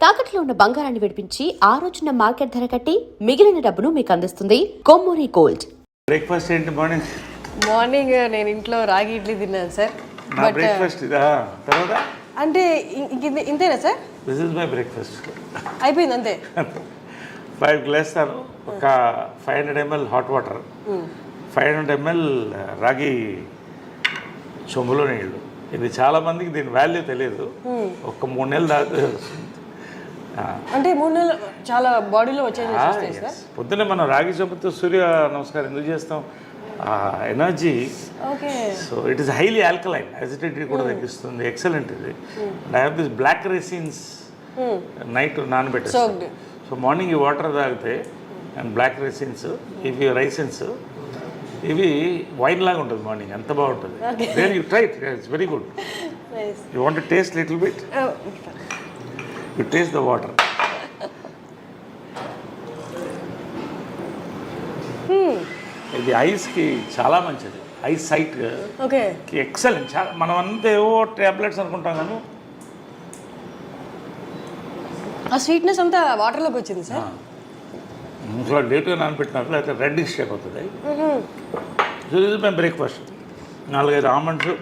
తాకట్లో ఉన్న బంగారాన్ని విడిపించి ఆ రోజున మార్కెట్ ధర కట్టి మిగిలిన డబ్బును మీకు అందిస్తుంది కొమ్మూరి గోల్డ్. బ్రేక్ఫాస్ట్ ఏంటి మార్నింగ్? మార్నింగ్ నేను ఇంట్లో రాగి ఇడ్లీ తిన్నాను సార్. బ్రేక్ఫాస్ట్ ఇదా? తర్వాత అంటే ఇంతేనా sir? This is my breakfast. అయిపోయింది అంతే. 5 గ్లాసులు ఒక 500 ml హాట్ వాటర్, 500 ml రాగి చెంబులో నీళ్ళు. ఇది చాలా మందికి దీని వాల్యూ తెలియదు. ఒక 3 నెలలు దాకా అంటే 3 నెలలు చాలా బాడీలో వచ్చేది. పొద్దున్నే మనం రాగి చెంబుతో సూర్య నమస్కారం ఎందుకు చేస్తాం? Energy. Okay. So it is highly alkaline, acidity కూడా తగ్గిస్తుంది. ఎక్సలెంట్ ఇది. I have this black raisins night నానబెట్టేస్తాను. సో మార్నింగ్ ఈ వాటర్ తాగితే అండ్ బ్లాక్ రైసిన్స్, ఇవి రైసిన్స్, ఇవి వైన్ లాగా ఉంటుంది మార్నింగ్. ఎంత బాగుంటుంది. Then you try it, it's very good. You want to taste little bit? You taste the water. ఇది ఐస్కి చాలా మంచిది. Eyes sight excellent. చాలా మనం అంతా ఏవో ట్యాబ్లెట్స్ అనుకుంటాం కానీ ఆ స్వీట్నెస్ అంతా వాటర్లోకి వచ్చింది సార్. ముసలా లేట్గా నానబెట్టినట్లు అయితే రెడ్డిష్ షేప్ అవుతుంది. సో ఇది my breakfast. 4-5 almonds,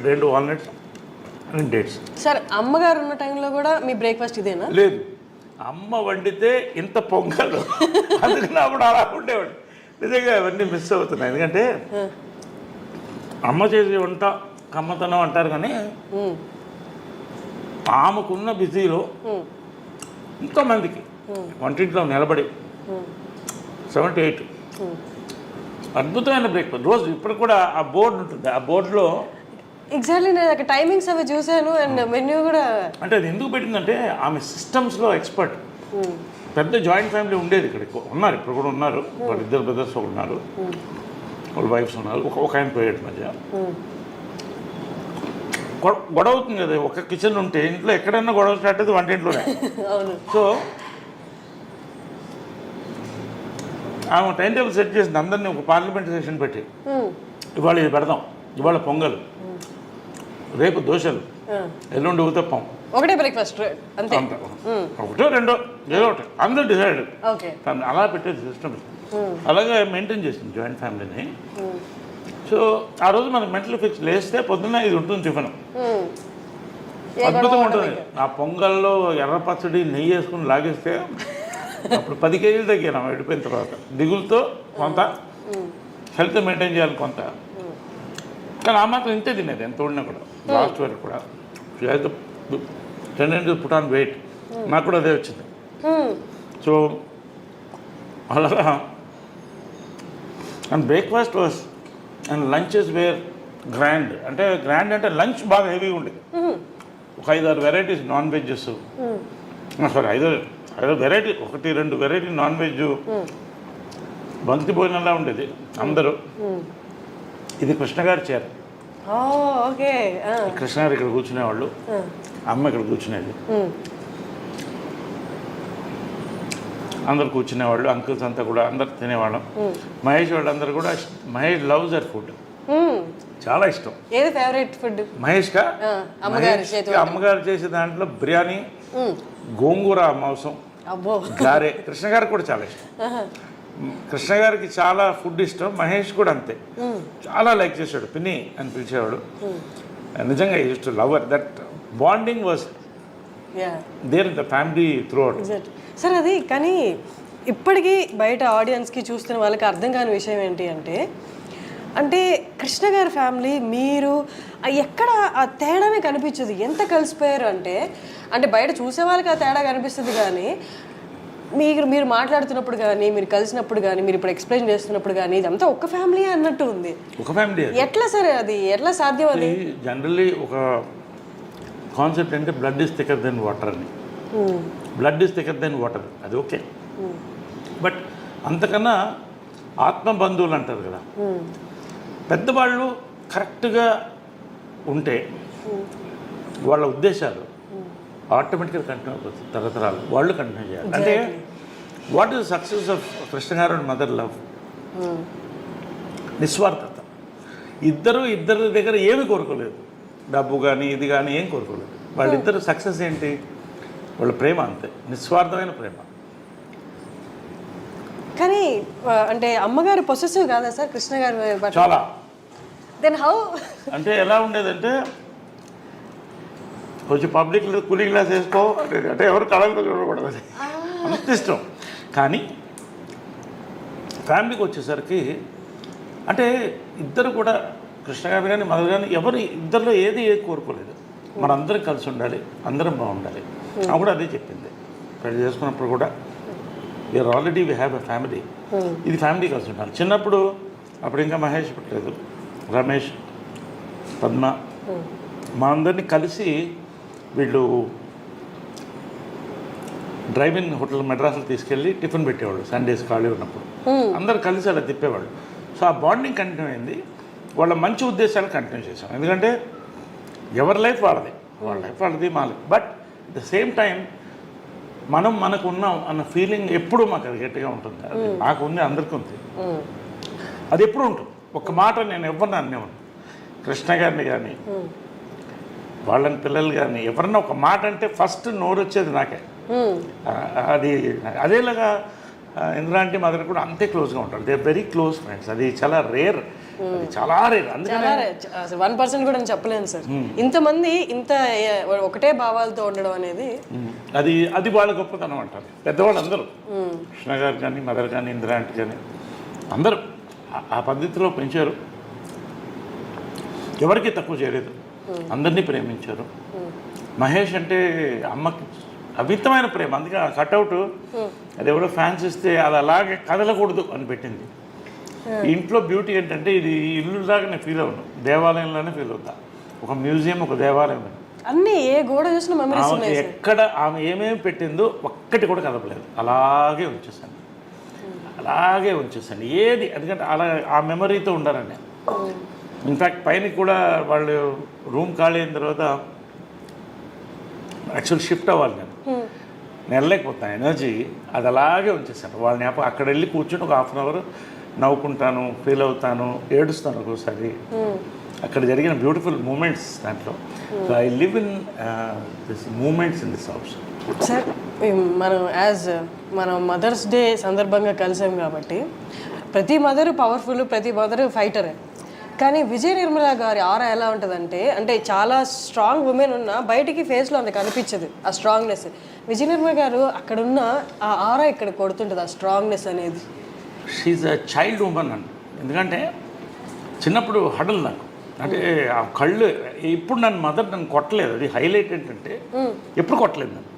2 walnuts and dates. Sir అమ్మగారు ఉన్న టైంలో కూడా మీ బ్రేక్ఫాస్ట్ ఇదేనా? లేదు, అమ్మ వండితే ఇంత పొంగలు, అందుకని అప్పుడు అలా ఉండేవాడు. నిజంగా అవన్నీ మిస్ అవుతున్నాయి. ఎందుకంటే అమ్మ చేసే వంట కమ్మతనం అంటారు కానీ ఆమెకున్న బిజీలో ఎంతోమందికి వంటింట్లో నిలబడి 7 to 8 అద్భుతమైన బ్రేక్ఫాస్ట్ రోజు. ఇప్పుడు కూడా ఆ బోర్డు ఉంటుంది, ఆ బోర్డులో ఎగ్జాక్ట్లీ నేను టైమింగ్స్ అవి చూశాను అండ్ మెన్యూ కూడా. అంటే అది ఎందుకు పెట్టిందంటే ఆమె సిస్టమ్స్లో ఎక్స్పర్ట్. పెద్ద జాయింట్ ఫ్యామిలీ ఉండేది ఇక్కడ, ఉన్నారు ఇప్పుడు కూడా ఉన్నారు. వాళ్ళ 2 బ్రదర్స్ ఉన్నారు, వాళ్ళ వైఫ్స్ ఉన్నారు, ఒక ఆయన పోయాడు మధ్య. గొడవ అవుతుంది కదా ఒక కిచెన్ ఉంటే. ఇంట్లో ఎక్కడైనా గొడవ స్టార్ట్ అయితే వంటింట్లోనే. సో ఆమె టైం టేబుల్ సెట్ చేసింది. అందరినీ ఒక పార్లమెంట్ సెషన్ పెట్టి ఇవాళ ఇది పెడదాం, ఇవాళ పొంగల్, రేపు దోశలు, ఎల్లుండి ఊతప్పం, ఒకటే బ్రేక్ఫాస్ట్ అంతే. ఒకటో రెండో ఏదో ఒకటి అందరూ డిసైడ్. అలా పెట్టేది సిస్టమ్. అలాగే మెయింటైన్ చేసింది జాయింట్ ఫ్యామిలీని. సో ఆ రోజు మనకు మెంటల్ ఫిక్స్ లేస్తే పొద్దున్న ఇది ఉంటుంది టిఫిన్. అద్భుతంగా ఉంటుంది. ఆ పొంగల్లో ఎర్ర పచ్చడి నెయ్యి వేసుకుని లాగేస్తే అప్పుడు 10 kgs తగ్గాను వెళ్ళిపోయిన తర్వాత. దిగులతో కొంత, హెల్త్ మెయింటైన్ చేయాలి కొంత. కానీ ఆ మాత్రం ఇంతే తినేది ఎంత ఉడినా కూడా. లాస్ట్ వరకు కూడా టెండెంట్ పుట్ ఆన్ వెయిట్. నాకు కూడా అదే వచ్చింది. సో అలాగా and breakfast was and lunches were grand. అంటే గ్రాండ్ అంటే లంచ్ బాగా హెవీగా ఉండేది. ఒక 5-6 varieties non vegs, sorry 5 variety, 1-2 variety non veg, బంతి భోజనంలా ఉండేది అందరూ. ఇది కృష్ణగారి చీర. కృష్ణగారు ఇక్కడ కూర్చునేవాళ్ళు, అమ్మ ఇక్కడ కూర్చునేది, అందరు కూర్చునేవాళ్ళు. అంకుల్స్ అంతా కూడా అందరు తినేవాళ్ళం. మహేష్ వాళ్ళందరూ కూడా. మహేష్ లవ్స్ దర్ ఫుడ్, చాలా ఇష్టం. ఏది ఫేవరెట్ ఫుడ్ మహేష్గా? అమ్మగారు చేసే దాంట్లో బిర్యానీ, గోంగూర మాంసం, గారే. కృష్ణ గారికి కూడా చాలా ఇష్టం. కృష్ణ గారికి చాలా ఫుడ్ ఇష్టం. మహేష్ కూడా అంతే, చాలా లైక్ చేశాడు. పిన్ని అని పిలిచేవాడు. నిజంగా used to love that bonding was there in the family throughout. Sir అది కానీ ఇప్పటికీ బయట ఆడియన్స్కి చూస్తున్న వాళ్ళకి అర్థం కాని విషయం ఏంటి అంటే కృష్ణ గారి ఫ్యామిలీ మీరు ఎక్కడ ఆ తేడానే కనిపించదు. ఎంత కలిసిపోయారు అంటే బయట చూసే వాళ్ళకి ఆ తేడా కనిపిస్తుంది కానీ మీరు మాట్లాడుతున్నప్పుడు కానీ, మీరు కలిసినప్పుడు కానీ, మీరు ఇప్పుడు ఎక్స్ప్లెయిన్ చేస్తున్నప్పుడు కానీ ఇదంతా ఒక ఫ్యామిలీ అన్నట్టు ఉంది. ఒక ఫ్యామిలీ ఎట్లా సార్ అది ఎట్లా సాధ్యం? అది జనరల్లీ ఒక కాన్సెప్ట్ అంటే blood is thicker than water అని. Blood is thicker than water, అది ఓకే. బట్ అంతకన్నా ఆత్మ బంధువులు అంటారు కదా, పెద్దవాళ్ళు కరెక్ట్గా ఉంటే వాళ్ళ ఉద్దేశాలు ఆటోమేటిక్గా కంటిన్యూ అయిపోతుంది. తరతరాలు వాళ్ళు కంటిన్యూ చేయాలి. అంటే what is success of Krishna గారు అండ్ మదర్ లవ్? నిస్వార్థత. ఇద్దరి దగ్గర ఏమి కోరుకోలేదు, డబ్బు కానీ ఇది కానీ ఏం కోరుకోలేదు. వాళ్ళిద్దరు సక్సెస్ ఏంటి? వాళ్ళ ప్రేమ అంతే, నిస్వార్థమైన ప్రేమ. కానీ అంటే అమ్మగారు పొసెసివ్ కాదా సార్ కృష్ణ గారు? చాలా. Then how? అంటే ఎలా ఉండేదంటే కొంచెం పబ్లిక్లో కూలింగ్ గ్లాస్ వేసుకో అంటే ఎవరు కళంగా చూడకూడదు, అంత ఇష్టం. కానీ ఫ్యామిలీకి వచ్చేసరికి అంటే ఇద్దరు కూడా కృష్ణ గారు కానీ మదర్ కానీ ఎవరు ఇద్దరిలో ఏది కోరుకోలేదు, మనందరం కలిసి ఉండాలి, అందరం బాగుండాలి. ఆమె కూడా అదే చెప్పింది పెళ్లి చేసుకున్నప్పుడు కూడా, we're already we have a family, ఇది ఫ్యామిలీ కలిసి ఉండాలి. చిన్నప్పుడు అప్పుడు ఇంకా మహేష్ పుట్టలేదు, రమేష్, పద్మ, మా అందరినీ కలిసి వీళ్ళు డ్రైవ్-ఇన్ హోటల్ మెడ్రాస్లో తీసుకెళ్ళి టిఫిన్ పెట్టేవాళ్ళు సండేస్ ఖాళీ ఉన్నప్పుడు, అందరు కలిసి అలా తిప్పేవాళ్ళు. సో ఆ బాండింగ్ కంటిన్యూ అయింది, వాళ్ళ మంచి ఉద్దేశాలు కంటిన్యూ చేసాం. ఎందుకంటే ఎవరి లైఫ్ వాళ్ళది, వాళ్ళ లైఫ్ వాళ్ళది, మా life. But at the same time మనకు ఉన్నాం అన్న ఫీలింగ్ ఎప్పుడూ మాకు అది గట్టిగా ఉంటుంది. అది నాకు ఉంది, అందరికీ ఉంది, అది ఎప్పుడు ఉంటుంది. ఒక మాట నేను ఎవరిని అనేవాడు, కృష్ణ గారిని కానీ వాళ్ళని పిల్లలు కానీ ఎవరన్నా ఒక మాట అంటే ఫస్ట్ నోరు వచ్చేది నాకే. అది అదేలాగా ఇంద్రా ఆంటీ మదర్ కూడా అంతే క్లోజ్గా ఉంటారు, దే వెరీ క్లోజ్ ఫ్రెండ్స్. అది చాలా రేర్, అది చాలా రేర్. అందుకనే 1% కూడా నేను చెప్పలేను సార్, ఇంతమంది ఇంత ఒకటే భావాలతో ఉండడం అనేది అది వాళ్ళ గొప్పతనం అంటారు పెద్దవాళ్ళు అందరూ. కృష్ణ గారు కానీ మదర్ కానీ ఇంద్రా ఆంటీ కానీ అందరూ ఆ పద్ధతిలో పెంచారు, ఎవరికి తక్కువ చేయలేదు, అందరినీ ప్రేమించారు. మహేష్ అంటే అమ్మకి అమితమైన ప్రేమ, అందుకే ఆ కట్అవుట్ అది ఎవడో ఫ్యాన్స్ ఇస్తే అది అలాగే కదలకూడదు అని పెట్టింది. ఇంట్లో బ్యూటీ ఏంటంటే ఇది ఇల్లులాగా నేను ఫీల్ అవ్వను, దేవాలయంలోనే ఫీల్ అవుతా, ఒక మ్యూజియం, ఒక దేవాలయం. అన్ని ఏ గోడ చూసిన మెమరీస్ ఉన్నాయి. ఎక్కడ ఆమె ఏమేమి పెట్టిందో ఒక్కటి కూడా కదపలేదు, అలాగే ఉంచేసాను ఏది. ఎందుకంటే అలా ఆ మెమరీతో ఉండాలని. ఇన్ఫ్యాక్ట్ పైన కూడా వాళ్ళు రూమ్ ఖాళీ అయిన తర్వాత యాక్చువల్ షిఫ్ట్ అవ్వాలి, నేను వెళ్ళలేకపోతాను, ఎనర్జీ అది అలాగే ఉంచేసాను. వాళ్ళని అక్కడ వెళ్ళి కూర్చొని ఒక 1/2 అవర్ నవ్వుకుంటాను, ఫీల్ అవుతాను, ఏడుస్తాను ఒక్కోసారి. అక్కడ జరిగిన బ్యూటిఫుల్ మూమెంట్స్ దాంట్లో. So I live in this moments in this house. Sir మనం మదర్స్ డే సందర్భంగా కలిసాం కాబట్టి ప్రతి మదర్ పవర్ఫుల్, ప్రతి మదర్ ఫైటరే. కానీ విజయ నిర్మల గారి ఆరా ఎలా ఉంటుందంటే, అంటే చాలా స్ట్రాంగ్ ఉమెన్ ఉన్న బయటికి ఫేస్లో అంత కనిపించదు ఆ స్ట్రాంగ్నెస్. విజయ నిర్మల గారు అక్కడున్న ఆ ఆరా ఇక్కడ కొడుతుంటుంది, ఆ స్ట్రాంగ్నెస్ అనేది. షీఈ్ అ చైల్డ్ ఉమెన్ అండి. ఎందుకంటే చిన్నప్పుడు హడల్ నాకు, అంటే ఆ కళ్ళు ఇప్పుడు నన్ను కొట్టలేదు, అది హైలైట్ ఏంటంటే ఎప్పుడు కొట్టలేదు నన్ను.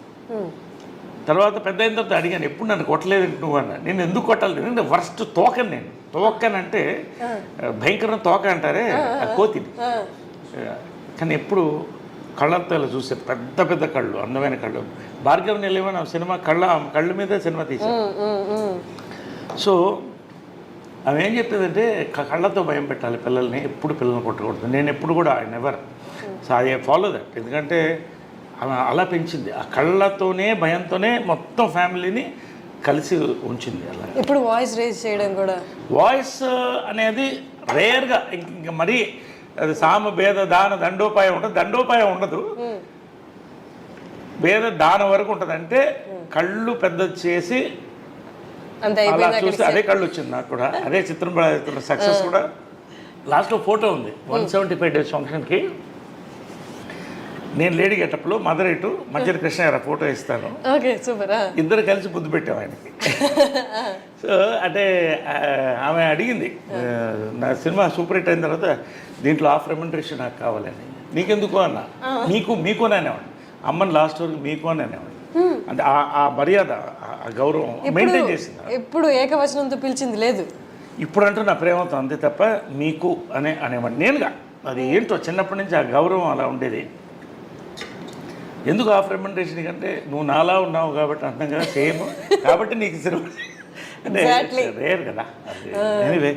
తర్వాత పెద్ద అయిన తర్వాత అడిగాను, ఎప్పుడు నన్ను కొట్టలేదు నువ్వు అన్న. నేను ఎందుకు కొట్టాలి, నేను వర్స్ట్ తోకని, నేను తోకనంటే భయంకరమైన తోక అంటారే కోతిని. కానీ ఎప్పుడు కళ్ళతో ఇలా చూసే పెద్ద పెద్ద కళ్ళు, అందమైన కళ్ళు. భార్గవ్ నిలయమని సినిమా కళ్ళు మీద సినిమా తీశాను. సో ఆమె ఏం చెప్పేదంటే కళ్ళతో భయం పెట్టాలి పిల్లల్ని, ఎప్పుడు పిల్లల్ని కొట్టకూడదు. నేను ఎప్పుడు కూడా I never. So I follow that. ఎందుకంటే ఆమె అలా పెంచింది, ఆ కళ్ళతోనే భయంతోనే మొత్తం ఫ్యామిలీని కలిసి ఉంచింది. అలా ఇప్పుడు వాయిస్ రేజ్ చేయడం కూడా, వాయిస్ అనేది రేర్గా, ఇంకా మరీ అది సామ భేద దాన దండోపాయం ఉంటుంది, దండోపాయం ఉండదు, భేద దాన వరకు ఉంటుంది. అంటే కళ్ళు పెద్ద చేసి అలా చూస్తే అదే కళ్ళు వచ్చింది నాకు కూడా. అదే చిత్రం సక్సెస్ కూడా. లాస్ట్లో ఫోటో ఉంది 175 days ఫంక్షన్కి, నేను లేడీ గెటప్లో, మదర్ ఇటు, మధ్యలో కృష్ణ గారు ఫోటో ఇస్తాను. Okay, super. ఇద్దరు కలిసి బుద్ధి పెట్టాం ఆయనకి. సో అంటే ఆమె అడిగింది, నా సినిమా సూపర్ హిట్ అయిన తర్వాత దీంట్లో హాఫ్ రెమ్యునరేషన్ నాకు కావాలని. నీకెందుకు అన్న, మీకు అని అనేవాడు, అమ్మని లాస్ట్ వరకు మీకు అని అనేవాడు. అంటే ఆ మర్యాద, ఆ గౌరవం మెయింటైన్ చేసింది. ఎప్పుడు ఏకవచనంతో పిలిచింది లేదు. ఇప్పుడు అంటూ నా ప్రేమతో, అంతే తప్ప మీకు అనేవాడు నేనుగా. అది ఏంటో చిన్నప్పటి నుంచి ఆ గౌరవం అలా ఉండేది. ఎందుకు హాఫ్ రెమ్యునరేషన్ కంటే నువ్వు నాలా ఉన్నావు కాబట్టి అంటాం కదా, సేమ్ కాబట్టి నీకు సినిమా అంటే రేర్ కదా. ఎనీవే